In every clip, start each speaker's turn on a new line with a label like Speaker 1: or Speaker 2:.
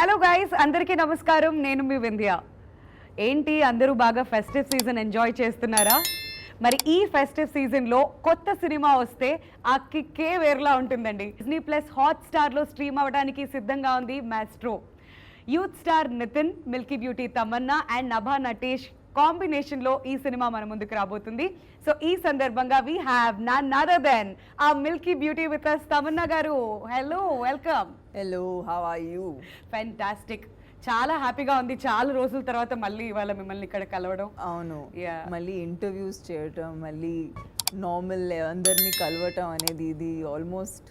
Speaker 1: Hello guys, అందరికీ నమస్కారం. నేను మీ వింధ్య. ఏంటి అందరూ బాగా ఫెస్టివ్ సీజన్ ఎంజాయ్ చేస్తున్నారా? మరి ఈ ఫెస్టివ్ సీజన్లో కొత్త సినిమా వస్తే ఆ కిక్కే వేరులా ఉంటుందండి. డిస్నీ ప్లస్ హాట్ స్టార్లో స్ట్రీమ్ అవ్వడానికి సిద్ధంగా ఉంది Maestro. Youth star Nithin, milky beauty Tamannaah and Nabha Natesh కాంబినేషన్లో ఈ సినిమా మన ముందుకు రాబోతుంది. సో ఈ సందర్భంగా we have none other than the milky beauty with us Tamannaah garu. Hello, welcome.
Speaker 2: Hello, how are you?
Speaker 1: Fantastic. చాలా హ్యాపీగా ఉంది. చాలా రోజుల తర్వాత మళ్ళీ ఇవాళ మిమ్మల్ని ఇక్కడ కలవడం.
Speaker 2: అవును,
Speaker 1: Yeah.
Speaker 2: మళ్ళీ ఇంటర్వ్యూస్ చేయటం, మళ్ళీ నార్మల్ అందరినీ కలవటం అనేది ఇది ఆల్మోస్ట్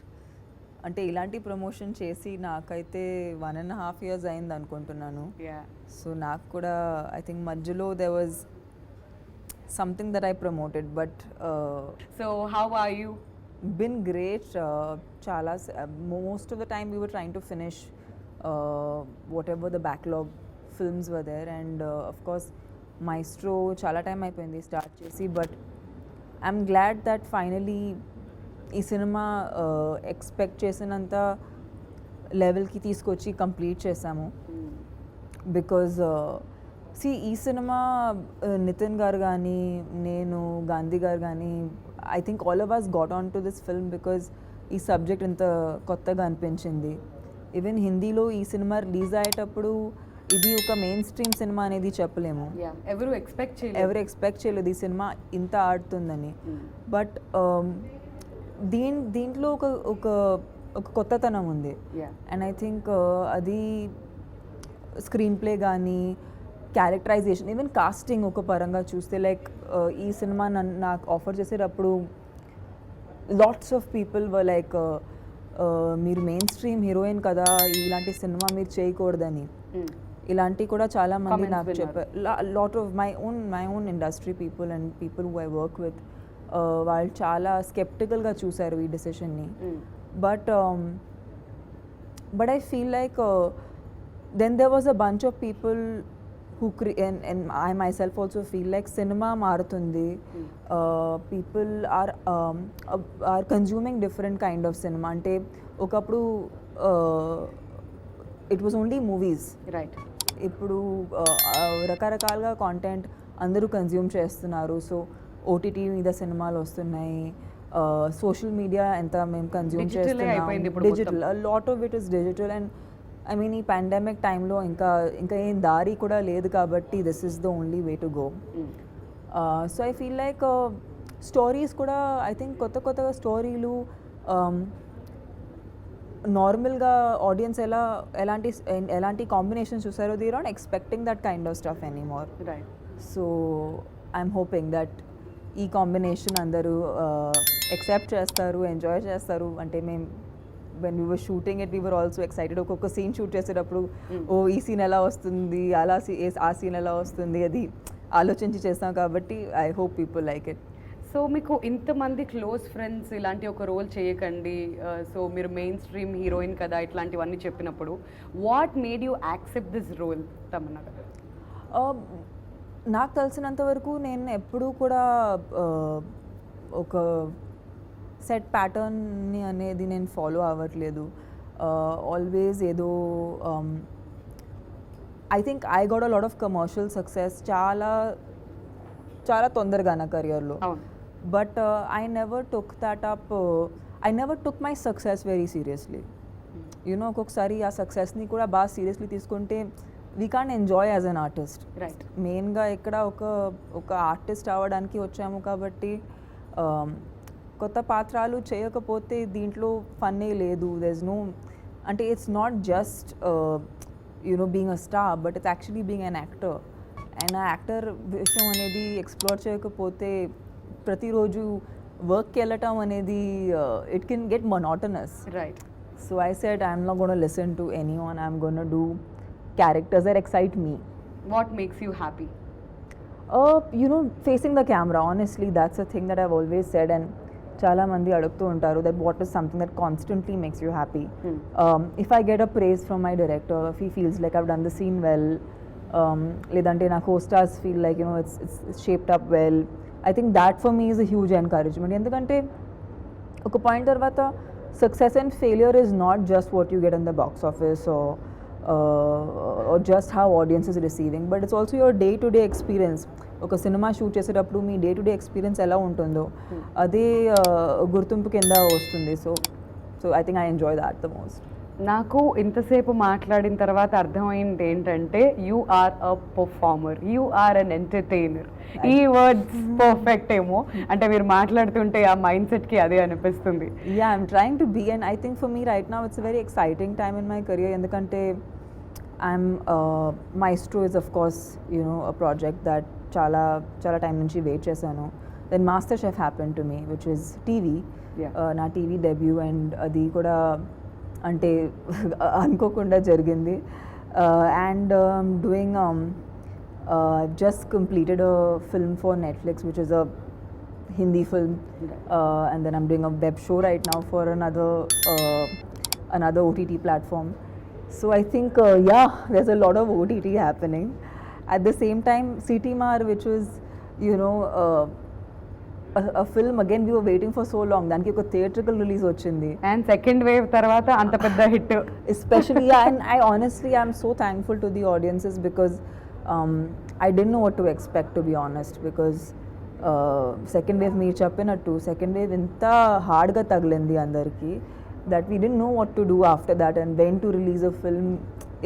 Speaker 2: అంటే ఇలాంటి ప్రమోషన్ చేసి నాకైతే 1.5 years అయింది అనుకుంటున్నాను.
Speaker 1: Yeah.
Speaker 2: సో నాకు కూడా ఐ థింక్ మధ్యలో there was something that I promoted, but
Speaker 1: So how are you?
Speaker 2: been great. Chala most of the time we were trying to finish whatever the backlog films were there, and of course Maestro chala time అయిపోయింది start చేసి, but I'm glad that finally ఈ cinema expect చేసినంత లెవెల్కి తీసుకొచ్చి complete చేసాము. Because ఈ cinema Nitin గారు కానీ నేను గాంధీ గారు కానీ I think all of us got on to this film because ఈ సబ్జెక్ట్ ఇంత కొత్తగా అనిపించింది. ఈవెన్ హిందీలో ఈ సినిమా రిలీజ్ అయ్యేటప్పుడు ఇది ఒక మెయిన్ స్ట్రీమ్ సినిమా అనేది చెప్పలేము.
Speaker 1: ఎవరు ఎక్స్పెక్ట్
Speaker 2: చేయలేదు ఈ సినిమా ఇంత ఆడుతుందని. బట్ దీంట్లో ఒక ఒక ఒక కొత్తతనం ఉంది. అండ్ ఐ థింక్ అది స్క్రీన్ ప్లే కానీ క్యారెక్టరైజేషన్, ఈవెన్ కాస్టింగ్ ఒక పరంగా చూస్తే లైక్ ఈ సినిమా నాకు ఆఫర్ చేసేటప్పుడు lots of people were like మీరు మెయిన్ స్ట్రీమ్ హీరోయిన్ కదా, ఇలాంటి సినిమా మీరు చేయకూడదని. ఇలాంటి కూడా చాలా మంది నాకు చెప్పారు. Lot of my own industry people and people who I work with వాళ్ళు చాలా స్కెప్టికల్గా చూశారు ఈ డెసిషన్ని. But I feel like then there was a bunch of people who and I myself also feel like cinema మారుతుంది. People are consuming different kind of cinema. అంటే ఒకప్పుడు it was only movies,
Speaker 1: right?
Speaker 2: ఇప్పుడు రకరకాలుగా content అందరూ consume చేస్తున్నారు. So OTT మీద సినిమాలు వస్తున్నాయి, సోషల్ మీడియా ఎంత మేము కన్జ్యూమ్ చేస్తున్నాం, digital, lot of it is digital. And I mean ఈ పాండమిక్ టైంలో ఇంకా ఏం దారి కూడా లేదు కాబట్టి this is the only way to go. So I feel like stories కూడా ఐ థింక్ కొత్తగా స్టోరీలు నార్మల్గా ఆడియన్స్ ఎలాంటి కాంబినేషన్ చూసారో they are not expecting that kind of stuff anymore. So I'm hoping that ఈ కాంబినేషన్ అందరూ ఎక్సెప్ట్ చేస్తారు, enjoy చేస్తారు. అంటే మేము when we were shooting it we were also excited. ఒక్కొక్క సీన్ షూట్ చేసేటప్పుడు ఈ సీన్ ఎలా వస్తుంది, ఆ సీన్ ఎలా వస్తుంది అది ఆలోచించి చేస్తాం కాబట్టి I hope people like it.
Speaker 1: So మీకు ఇంతమంది క్లోజ్ ఫ్రెండ్స్ ఇలాంటి ఒక రోల్ చేయకండి, సో మీరు మెయిన్ స్ట్రీమ్ హీరోయిన్ కదా ఇట్లాంటివన్నీ చెప్పినప్పుడు what made you accept this role Tamannaah గారు?
Speaker 2: నాకు తెలిసినంత వరకు నేను ఎప్పుడూ కూడా ఒక సెట్ ప్యాటర్న్ని అనేది నేను ఫాలో అవ్వట్లేదు. ఆల్వేస్ ఏదో I think I got a lot of commercial success చాలా తొందరగా నా కెరియర్లో. But I never took my success very seriously. You know ఒక్కొక్కసారి ఆ సక్సెస్ని కూడా బాగా సీరియస్లీ తీసుకుంటే we can't enjoy as an artist.
Speaker 1: Right.
Speaker 2: మెయిన్గా ఇక్కడ ఒక ఆర్టిస్ట్ అవ్వడానికి వచ్చాము కాబట్టి కొత్త పాత్రలు చేయకపోతే దీంట్లో ఫన్నే లేదు. దెర్స్ నో అంటే it's not just you know being a star, but it's actually being an actor. And ఆ యాక్టర్ విషయం అనేది ఎక్స్ప్లోర్ చేయకపోతే ప్రతిరోజు వర్క్కి వెళ్ళటం అనేది it can get monotonous.
Speaker 1: Right.
Speaker 2: So I said I'm not gonna listen to anyone, I'm gonna do characters that excite me.
Speaker 1: What makes you happy?
Speaker 2: You know, facing the camera, honestly, that's a thing that I've always said, and chala mandi adugtu untaru that what is something that constantly makes you happy. If I get a praise from my director, if he feels like I've done the scene well, ledante na co-stars feel like, you know, it's shaped up well, I think that for me is a huge encouragement. Endukante oka point tarvata success and failure is not just what you get in the box office or or just how audience is receiving, but it's also your day to day experience. ఒక cinema shoot చేసేటప్పుడు మీ day to day experience ఎలా ఉంటుందో అదే గుర్తింపు కింద వస్తుంది. So I think I enjoy that the most.
Speaker 1: నాకు ఇంతసేపు మాట్లాడిన తర్వాత అర్థమైంది ఏంటంటే you are a performer, you are an entertainer. ఈ వర్డ్స్ పర్ఫెక్ట్ ఏమో, అంటే మీరు మాట్లాడుతుంటే ఆ మైండ్ సెట్కి అదే అనిపిస్తుంది.
Speaker 2: Yeah, I'm trying to be, and I think for me right now it's very exciting time in my career. ఎందుకంటే I'm maestro is of course you know a project that చాలా చాలా టైం నుంచి వెయిట్ చేశాను. Then master chef happen to me which is TV, నా TV debut, and అది కూడా అంటే అనుకోకుండా జరిగింది. And doing just completed a film for Netflix, which is a Hindi film, and then I'm doing a web show right now for another OTT platform. So I think yeah, there's a lot of OTT happening. At the same time, City Mar, which was you know a film again we were waiting for so long, దానికి ఒక theatrical release వచ్చింది,
Speaker 1: and second wave తర్వాత అంత పెద్ద hit.
Speaker 2: especially yeah, and I honestly I'm so thankful to the audiences because I didn't know what to expect, to be honest, because second wave మీరు చెప్పినట్టు second wave ఇంత హార్డ్గా తగిలింది అందరికీ that we didn't know what to do after that and when to release a film,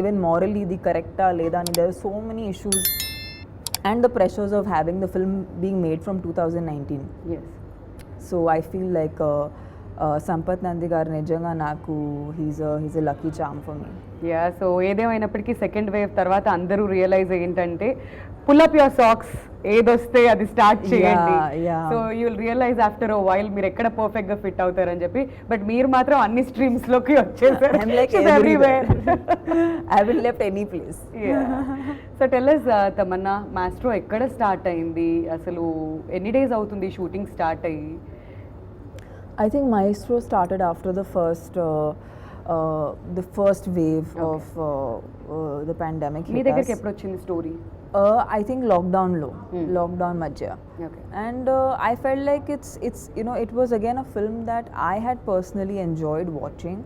Speaker 2: even morally ఇది కరెక్టా లేదా అని. there are so many issues and the pressures of having the film being made from 2019.
Speaker 1: Yes.
Speaker 2: So I feel like Sampath Nandi గారు నిజంగా నాకు he's a lucky charm for me.
Speaker 1: Yeah, so ఏదేమైనప్పటికీ second wave తర్వాత అందరూ రియలైజ్ ఏంటంటే pull up your socks, ఏదొస్తే అది start చేయండి. So you will realise after a while మీరు ఎక్కడ పర్ఫెక్ట్ గా ఫిట్ అవుతారని చెప్పి. బట్ మీరు మాత్రం అన్ని స్ట్రీమ్స్ లోకి వచ్చేసారు.
Speaker 2: I haven't left any place.
Speaker 1: So tell us Tamannaah, maestro ఎక్కడ స్టార్ట్ అయింది, అసలు ఎన్ని డేస్ అవుతుంది షూటింగ్ స్టార్ట్ అయ్యి?
Speaker 2: I think Maestro started after the first wave of the pandemic.
Speaker 1: మీ దగ్గరికి ఎప్పుడు వచ్చింది story?
Speaker 2: I think lockdown madhya.
Speaker 1: Okay.
Speaker 2: And I felt like it's you know it was again a film that I had personally enjoyed watching,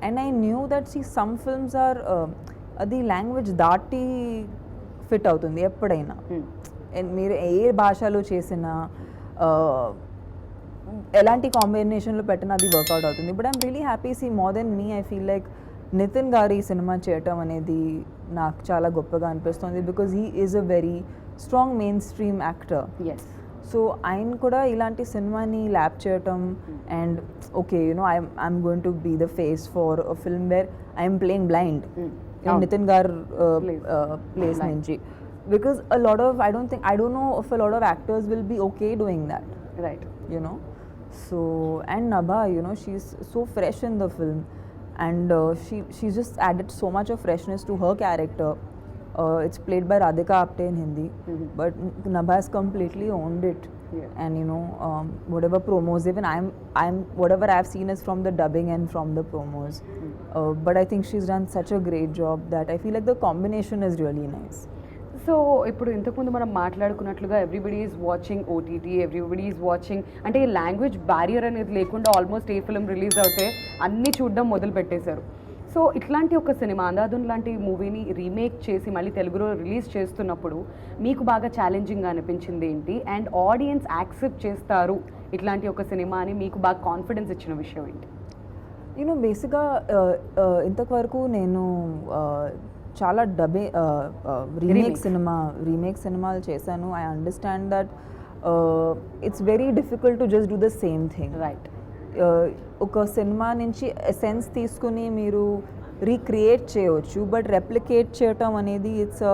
Speaker 2: and I knew that some films are the language దాటి fit అవుతుంది ఎప్పుడైనా. మీరు ఏ భాషలో చేసినా ఎలాంటి కాంబినేషన్లో పెట్టినా అది వర్కౌట్ అవుతుంది. But I'm really happy, see more than me I feel like Nitin garu ఈ సినిమా చేయటం అనేది నాకు చాలా గొప్పగా అనిపిస్తుంది because he is a very strong mainstream actor.
Speaker 1: Yes.
Speaker 2: So ఆయన కూడా ఇలాంటి సినిమాని ల్యాప్ చేయటం and okay you know I'm going to be the face for a film where I'm playing blind Nitin garu place నుంచి. Because a lot of I don't know if a lot of actors will be okay doing that,
Speaker 1: right,
Speaker 2: you know. So and Nabha, you know, she's so fresh in the film, and she's just added so much of freshness to her character. It's played by Radhika Apte in Hindi, but Nabha has completely owned it.
Speaker 1: Yeah.
Speaker 2: And you know, whatever promos, even I'm whatever I've seen is from the dubbing and from the promos. But I think she's done such a great job that I feel like the combination is really nice.
Speaker 1: So ఇప్పుడు ఇంతకుముందు మనం మాట్లాడుకున్నట్లుగా everybody is watching OTT, everybody is watching, అంటే ఈ language barrier అనేది లేకుండా almost a film release అవుతే అన్నీ చూడడం మొదలు పెట్టేశారు. సో ఇట్లాంటి ఒక సినిమా అందాదున్ లాంటి మూవీని రీమేక్ చేసి మళ్ళీ తెలుగులో రిలీజ్ చేస్తున్నప్పుడు మీకు బాగా ఛాలెంజింగ్గా అనిపించింది ఏంటి, అండ్ ఆడియన్స్ యాక్సెప్ట్ చేస్తారు ఇట్లాంటి ఒక సినిమా అని మీకు బాగా కాన్ఫిడెన్స్ ఇచ్చిన విషయం ఏంటి?
Speaker 2: నేను బేసిక్గా ఇంతవరకు నేను చాలా రీమేక్ సినిమాలు చేశాను. I understand that it's very difficult to just do the same thing.
Speaker 1: Right.
Speaker 2: ఒక సినిమా నుంచి ఎసెన్స్ తీసుకుని మీరు రీక్రియేట్ చేయవచ్చు, బట్ రెప్లికేట్ చేయటం అనేది it's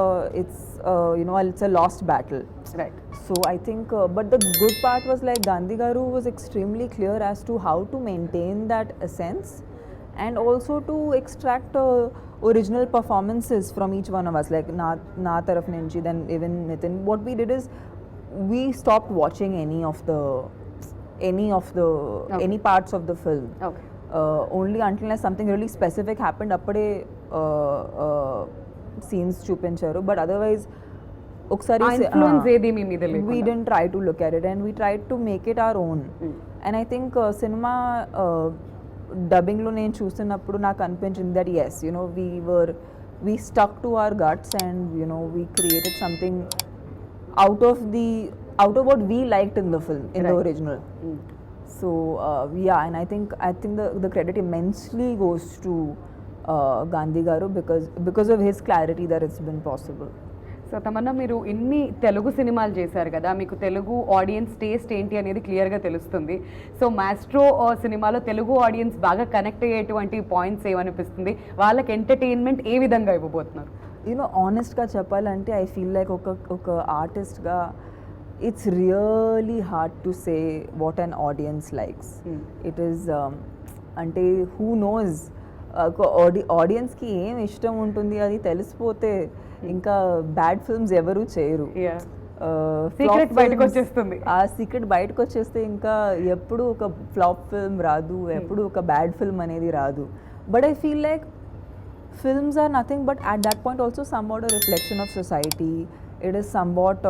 Speaker 2: a last battle.
Speaker 1: Right.
Speaker 2: So I think but the good part was like Gandhi Garu was extremely clear as to how to maintain that essence and also to extract original performances from each one of us, like na taraf nunchi, then even Nitin. What we did is we stopped watching any of the
Speaker 1: Okay.
Speaker 2: any parts of the film.
Speaker 1: Okay.
Speaker 2: Only until something really specific happened appade scenes chupincharu, but otherwise ఒకసారి we didn't try to look at it and we tried to make it our own. And I think cinema dubbing lo నేను చూస్తున్నప్పుడు నాకు అనిపించింది that yes, you know, we were we stuck to our guts, and you know, we created something out of what we liked in the film, in the
Speaker 1: Right.
Speaker 2: original. So yeah, and I think the credit immensely goes to Gandhi Garu, because of his clarity that it's been possible.
Speaker 1: So Tamannaah, మీరు ఇన్ని తెలుగు సినిమాలు చేశారు కదా, మీకు Telugu audience taste ఏంటి అనేది క్లియర్గా తెలుస్తుంది. సో మాస్ట్రో సినిమాలో తెలుగు ఆడియన్స్ బాగా కనెక్ట్ అయ్యేటువంటి పాయింట్స్ ఏమనిపిస్తుంది, వాళ్ళకి ఎంటర్టైన్మెంట్ ఏ విధంగా ఇవ్వబోతున్నారు?
Speaker 2: యూనో ఆనెస్ట్గా చెప్పాలంటే ఐ ఫీల్ లైక్ ఒక ఆర్టిస్ట్గా it's really hard to say what an audience likes. It is అంటే హూ నోస్ ఆడియన్స్కి ఏం ఇష్టం ఉంటుంది అది తెలిసిపోతే ఇంకా బ్యాడ్ ఫిల్మ్స్ ఎవరు చేయరు.
Speaker 1: సీక్రెట్ బయటకు వచ్చేస్తుంది.
Speaker 2: ఆ సీక్రెట్ బయటకు వచ్చేస్తే ఇంకా ఎప్పుడు ఒక ఫ్లాప్ ఫిల్మ్ రాదు, ఎప్పుడు ఒక బ్యాడ్ ఫిల్మ్ అనేది రాదు. But I feel like films are nothing but at that point also somewhat a reflection of society. It is somewhat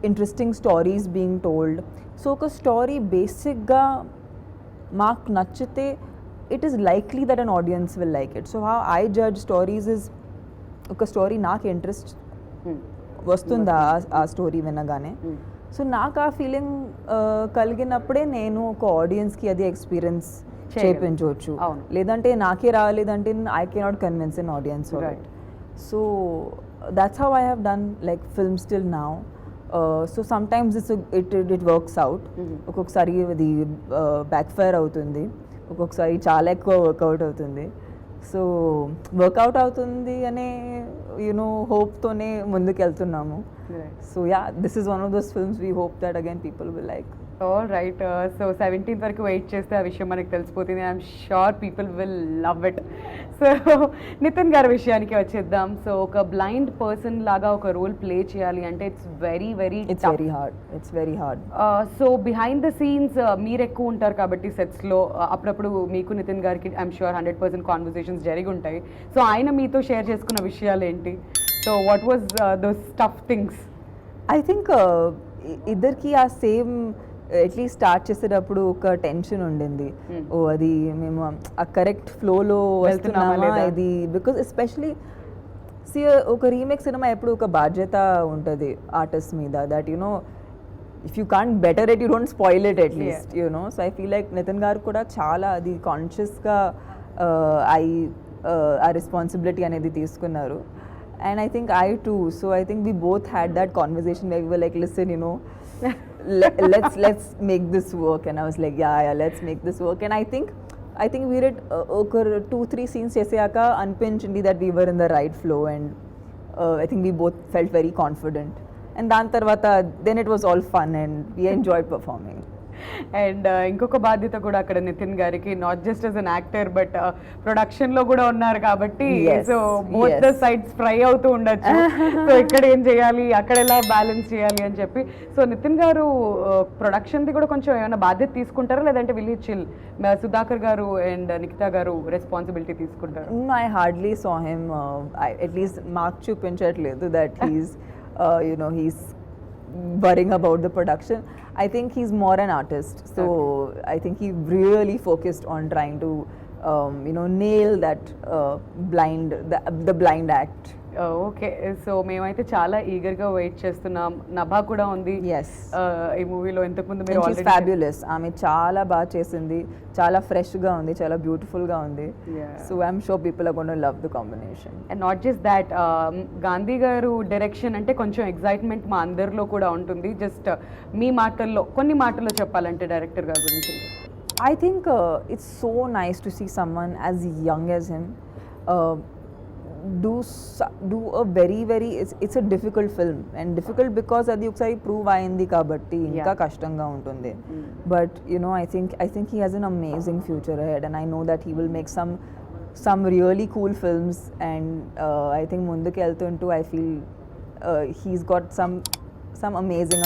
Speaker 2: interesting stories being told. So a story basic ga mark nachite, it is likely that an audience will like it. So how I judge stories is oka story నాకు interest వస్తుందా ఆ story వినగానే. So నాకు ఆ feeling కలిగినప్పుడే నేను ఒక ఆడియన్స్కి అది ఎక్స్పీరియన్స్ చేయించవచ్చు. లేదంటే నాకే రాలేదంటే I cannot convince an audience. So that's how I have done like films till now. So sometimes it works out, ఒక్కొక్కసారి అది బ్యాక్ ఫైర్ అవుతుంది, ఒక్కొక్కసారి చాలా ఎక్కువ వర్కౌట్ అవుతుంది. సో వర్కౌట్ అవుతుంది అనే యూనో హోప్తోనే ముందుకు వెళ్తున్నాము. So yeah, this is one of those films we hope that again people will like.
Speaker 1: All right. So 17th వరకు వెయిట్ చేస్తే ఆ విషయం మనకు తెలిసిపోతుంది. I'm sure people will love it. So Nitin గారి విషయానికి వచ్చేద్దాం. సో ఒక బ్లైండ్ పర్సన్ లాగా ఒక రోల్ ప్లే చేయాలి అంటే it's very
Speaker 2: very hard.
Speaker 1: So behind the scenes మీరు ఎక్కువ ఉంటారు కాబట్టి సెట్స్లో అప్పుడప్పుడు మీకు నితిన్ గారికి ఐఎమ్ షూర్ 100% కాన్వర్సేషన్స్ జరిగి ఉంటాయి. సో ఆయన మీతో షేర్ చేసుకున్న విషయాలు ఏంటి? So what was those tough things?
Speaker 2: I think ఇద్దరికి ఆ సేమ్ అట్లీస్ట్ స్టార్ట్ చేసేటప్పుడు ఒక టెన్షన్ ఉండింది. ఓ అది మేము ఆ కరెక్ట్ ఫ్లోలో వస్తున్నామా ఇది, బికాస్ ఎస్పెషలీ సి ఒక రీమేక్ సినిమా ఎప్పుడు ఒక బాధ్యత ఉంటుంది ఆర్టిస్ట్ మీద, that you know if you can't better it you don't spoil it at least you know. So I feel like Nitin garu కూడా చాలా అది కాన్షియస్గా ఆ రెస్పాన్సిబిలిటీ అనేది తీసుకున్నారు. And I think I too. So I think we both had that conversation where we were like, listen, you know, let's make this work. And I was like, yeah, let's make this work. And I think we did 2-3 scenes చేసాక అనిపించింది that we were in the right flow, and I think we both felt very confident. And దాని తర్వాత then it was all fun and we enjoyed performing.
Speaker 1: And ఇంకొక బాధ్యత కూడా అక్కడ నితిన్ గారికి, not just as an actor but ప్రొడక్షన్లో కూడా ఉన్నారు కాబట్టి so both the sides fry అవుతూ ఉండొచ్చు. సో ఇక్కడ ఏం చేయాలి, అక్కడ ఎలా బ్యాలెన్స్ చేయాలి అని చెప్పి. సో నితిన్ గారు ప్రొడక్షన్ది కూడా కొంచెం ఏమైనా బాధ్యత తీసుకుంటారా, లేదంటే విల్ చిల్ సుధాకర్ గారు అండ్ నిఖితా గారు రెస్పాన్సిబిలిటీ తీసుకుంటారు?
Speaker 2: I hardly saw him, at least mark చూపించట్లేదు that he's worrying about the production. I think he's more an artist, so okay. I think he really focused on trying to nail that the blind act.
Speaker 1: Okay. So మేమైతే చాలా ఈగర్గా wait చేస్తున్నాం. నభా కూడా ఉంది ఈ మూవీలో. ఇంతకుముందు మీరు
Speaker 2: ఆల్రెడీ ఫ్యాబ్యులస్, ఆమె చాలా బాగా చేసింది, చాలా ఫ్రెష్గా ఉంది, చాలా బ్యూటిఫుల్గా ఉంది. So I'm sure people are gonna love the combination.
Speaker 1: And not just that, Gandhi garu direction అంటే కొంచెం ఎగ్జైట్మెంట్ మా అందరిలో కూడా ఉంటుంది. జస్ట్ మీ మాటల్లో కొన్ని మాటల్లో చెప్పాలంటే డైరెక్టర్ గారి గురించి.
Speaker 2: I think it's so nice to see someone as young as him do a very it's a difficult film, and difficult because అది ఒకసారి ప్రూవ్ అయింది కాబట్టి ఇంకా కష్టంగా ఉంటుంది. But I think he has an amazing future ahead, and I know that he will make some really cool films, and I think ముందుకు వెళ్తుంటూ I feel he's got some amazing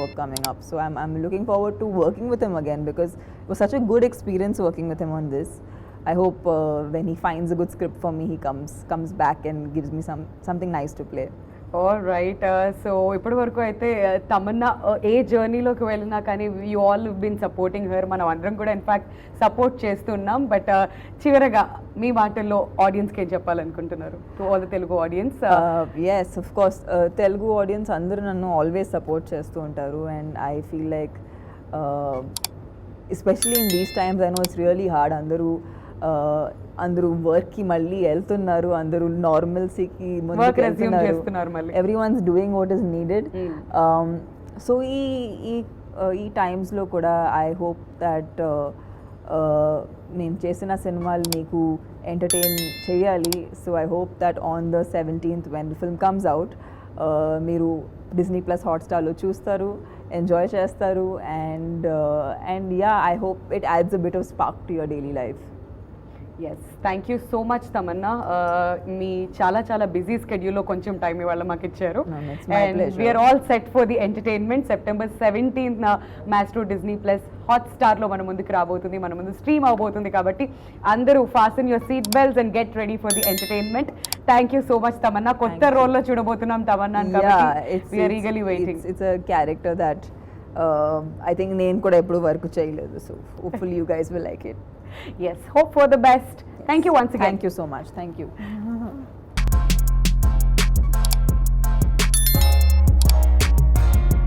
Speaker 2: work coming up. So I'm looking forward to working with him again, because it was such a good experience working with him on this. I hope when he finds a good script for me, he comes back and gives me something nice to play.
Speaker 1: All right so ఇప్పటి వరకు అయితే తమన్నా ఏ జర్నీలోకి వెళ్ళినా కానీ you all been supporting her, మనం అందరం కూడా ఇన్ఫ్యాక్ట్ సపోర్ట్ చేస్తున్నాం. బట్ చివరగా మీ మాటల్లో ఆడియన్స్కి ఏం చెప్పాలనుకుంటున్నారు, to all the Telugu audience?
Speaker 2: Yes of course Telugu audience అందరూ నన్ను ఆల్వేస్ సపోర్ట్ చేస్తూ ఉంటారు. And I feel like especially in these times I know it's really hard. అందరూ వర్క్కి మళ్ళీ వెళ్తున్నారు, అందరూ నార్మల్సీకి
Speaker 1: Work resume చేస్తున్నారు మళ్ళీ.
Speaker 2: Every once doing what is needed.
Speaker 1: Mm.
Speaker 2: So ఈ టైమ్స్లో కూడా ఐ హోప్ దట్ నేను చేసిన సినిమాలు మీకు ఎంటర్టైన్ చేయాలి. So I hope that on the 17th when the film comes out మీరు డిస్నీ ప్లస్ హాట్స్టార్లో చూస్తారు, ఎంజాయ్ చేస్తారు. And ya I hope it adds a bit of spark to your daily life.
Speaker 1: Yes, thank you so much Tamannaah. మీ చాలా చాలా busy స్కెడ్యూల్లో కొంచెం time ఇవాళ మాకు ఇచ్చారు.
Speaker 2: No, it's my
Speaker 1: and
Speaker 2: pleasure.
Speaker 1: We're all set for the entertainment. September 17th Maestro Disney plus హాట్స్టార్లో మన ముందుకు రాబోతుంది, మన ముందు స్ట్రీమ్ అవబోతుంది. కాబట్టి అందరూ fasten your seat belts and get ready for the entertainment. Thank you so much Tamannaah. కొత్త రోల్లో చూడబోతున్నాం తమన్నా కాబట్టి we're eagerly waiting.
Speaker 2: It's a character that I think నేను కూడా ఎప్పుడు వర్క్ చేయలేదు. So hopefully you guys will like it.
Speaker 1: Yes, hope for the best. Thank you once again.
Speaker 2: Thank you so much. Thank you.